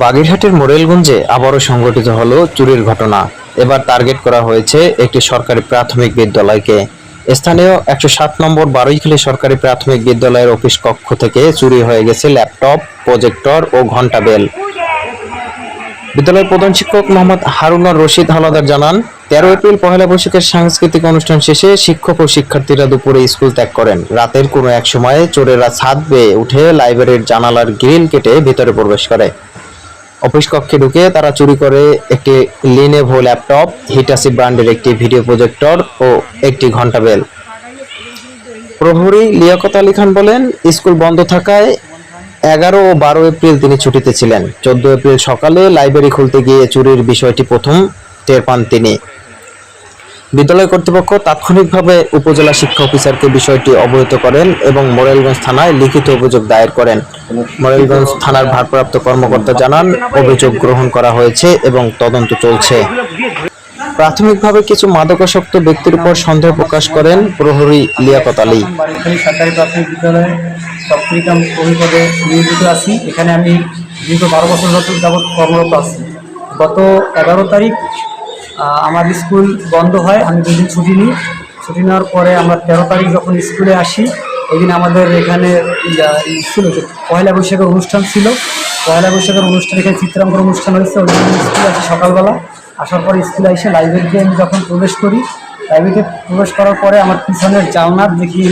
বাগেরহাটের মোরেলগঞ্জে আবারও সংঘটিত হলো চুরির ঘটনা। এবার টার্গেট করা হয়েছে একটি সরকারি প্রাথমিক বিদ্যালয়কে। স্থানীয় 107 নম্বর বারুইখালী সরকারি প্রাথমিক বিদ্যালয়ের অফিস কক্ষ থেকে চুরি হয়ে গেছে ল্যাপটপ, প্রজেক্টর ও ঘণ্টা বেল। বিদ্যালয়ের প্রধান শিক্ষক মোহাম্মদ হারুনুর রশিদ হাওলাদার জানান, 13 এপ্রিল পহেলা বৈশাখের সাংস্কৃতিক অনুষ্ঠান শেষে শিক্ষক ও শিক্ষার্থীরা দুপুরে স্কুল ত্যাগ করেন। রাতের কোনো এক সময়ে চোরেরা ছাদ বেয়ে উঠে লাইব্রেরির জানালার গ্রিল কেটে ভিতরে প্রবেশ করে। অফিস কক্ষে ঢুকে তারা চুরি করে একটি লিনেভো ল্যাপটপ, হিটাচি ব্র্যান্ডের একটি ভিডিও প্রজেক্টর ও একটি ঘণ্টা বেল। প্রহরী লিয়াকত আলী খান বলেন, স্কুল বন্ধ থাকায় 11 ও 12 এপ্রিল তিনি ছুটিতে ছিলেন। 14 এপ্রিল সকালে লাইব্রেরি খুলতে গিয়ে চুরির বিষয়টি প্রথম টের পান তিনি। বিদ্যালয় কর্তৃপক্ষ তাৎক্ষণিকভাবে উপজেলা শিক্ষা অফিসারকে বিষয়টি অবহিত করেন এবং মোরেলগঞ্জ থানায় লিখিত অভিযোগ দায়ের করেন। মোরেলগঞ্জ থানার ভারপ্রাপ্ত কর্মকর্তা জানান, অভিযোগ গ্রহণ করা হয়েছে এবং তদন্ত চলছে। প্রাথমিকভাবে কিছু মাদকাসক্ত ব্যক্তির উপর সন্দেহ প্রকাশ করেন প্রহরী লিয়াকত আলী। সরকারি প্রাথমিক বিদ্যালয়ে সক্রিয় পদে নিয়োজিত আছি। এখানে আমি দীর্ঘ 12 বছর যাবৎ কর্মরত আছি। গত 11 তারিখ আমার স্কুল বন্ধ হয়। আমি 2 দিন ছুটি নিই। ছুটি নেওয়ার পরে আমরা 13 তারিখ যখন স্কুলে আসি, ওই দিন আমাদের এখানে ছিল যে পয়লা বৈশাখের অনুষ্ঠান ছিল। পয়লা বৈশাখের অনুষ্ঠান এখানে চিত্রাঙ্কন অনুষ্ঠান হয়েছে। ওই দিন স্কুলে আসি সকালবেলা। আসার পরে স্কুলে এসে লাইব্রেরিতে আমি যখন প্রবেশ করি, লাইব্রেরিতে প্রবেশ করার পরে আমার পিছনের জানলার দেখি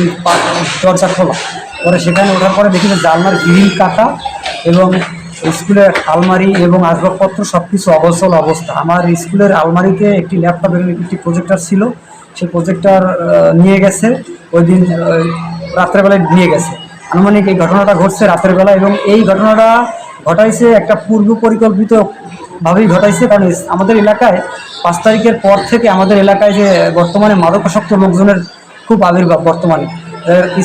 দরজা খোলা। পরে সেখানে ওঠার পরে দেখি যে জানলার গ্রিল কাটা এবং স্কুলের আলমারি এবং আসবাবপত্র সব কিছু অবচল অবস্থা। আমার স্কুলের আলমারিতে একটি ল্যাপটপ এবং একটি প্রজেক্টর ছিল। সেই প্রজেক্টর নিয়ে গেছে, ওই দিন রাত্রেবেলায় নিয়ে গেছে। আনুমানিক এই ঘটনাটা ঘটছে রাতের বেলা এবং এই ঘটনাটা ঘটাইছে একটা পূর্ব পরিকল্পিতভাবেই ঘটাইছে। কারণ আমাদের এলাকায় 5 তারিখের পর থেকে আমাদের এলাকায় যে বর্তমানে মাদকাসক্ত লোকজনের খুব আবির্ভাব। বর্তমানে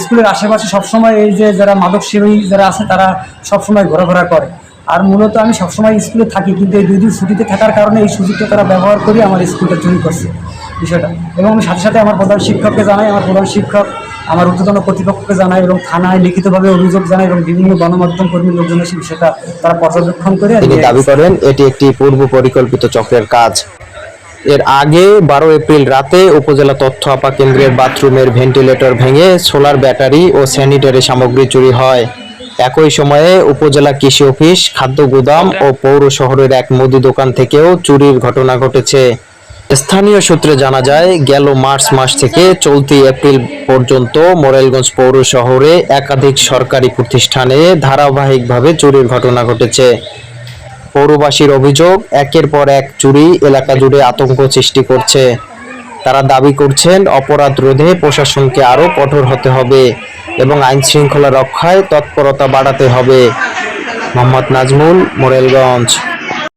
স্কুলের আশেপাশে সবসময় এই যে যারা মাদক সেবী যারা আছে তারা সবসময় ঘোরাফেরা করে। আর মূলত আমি সবসময় স্কুলে থাকি, কিন্তু এই 2 দিন ছুটিতে থাকার কারণে এই সুযোগটা তারা ব্যবহার করে আমার স্কুলটা চুরি করছে বিষয়টা। এবং আমি সাথে সাথে আমার প্রধান শিক্ষককে জানাই, আমার প্রধান শিক্ষক আমার ঊর্ধ্বতন কর্তৃপক্ষকে জানায় এবং থানায় লিখিতভাবে অভিযোগ জানায় এবং বিভিন্ন গণমাধ্যম কর্মী লোকজনের সেই বিষয়টা তারা পর্যবেক্ষণ করে। তিনি দাবি করেন এটি একটি পূর্ব পরিকল্পিত চক্রের কাজ। এর আগে 12 এপ্রিল রাতে উপজেলা তথ্য আপা কেন্দ্রের বাথরুমের ভেন্টিলেটর ভেঙে সোলার ব্যাটারি ও স্যানিটারি সামগ্রী চুরি হয়। একই সময়ে উপজেলা কৃষি অফিস, খাদ্য গুদাম ও পৌর শহরের এক মুদি দোকান থেকেও চুরির ঘটনা ঘটেছে। স্থানীয় সূত্রে জানা যায়, গেল মার্চ মাস থেকে চলতি এপ্রিল পর্যন্ত মোরেলগঞ্জ পৌর শহরে একাধিক সরকারি প্রতিষ্ঠানে ধারাবাহিকভাবে চুরির ঘটনা ঘটেছে। পৌরবাসীর অভিযোগ, একের পর এক চুরি এলাকা জুড়ে আতঙ্ক সৃষ্টি করছে। তারা দাবি করছেন, অপরাধ রোধে প্রশাসনকে আরও কঠোর হতে হবে এবং আইন শৃঙ্খলা রক্ষায় তৎপরতা বাড়াতে হবে। মোহাম্মদ নাজমুল, মোরেলগঞ্জ।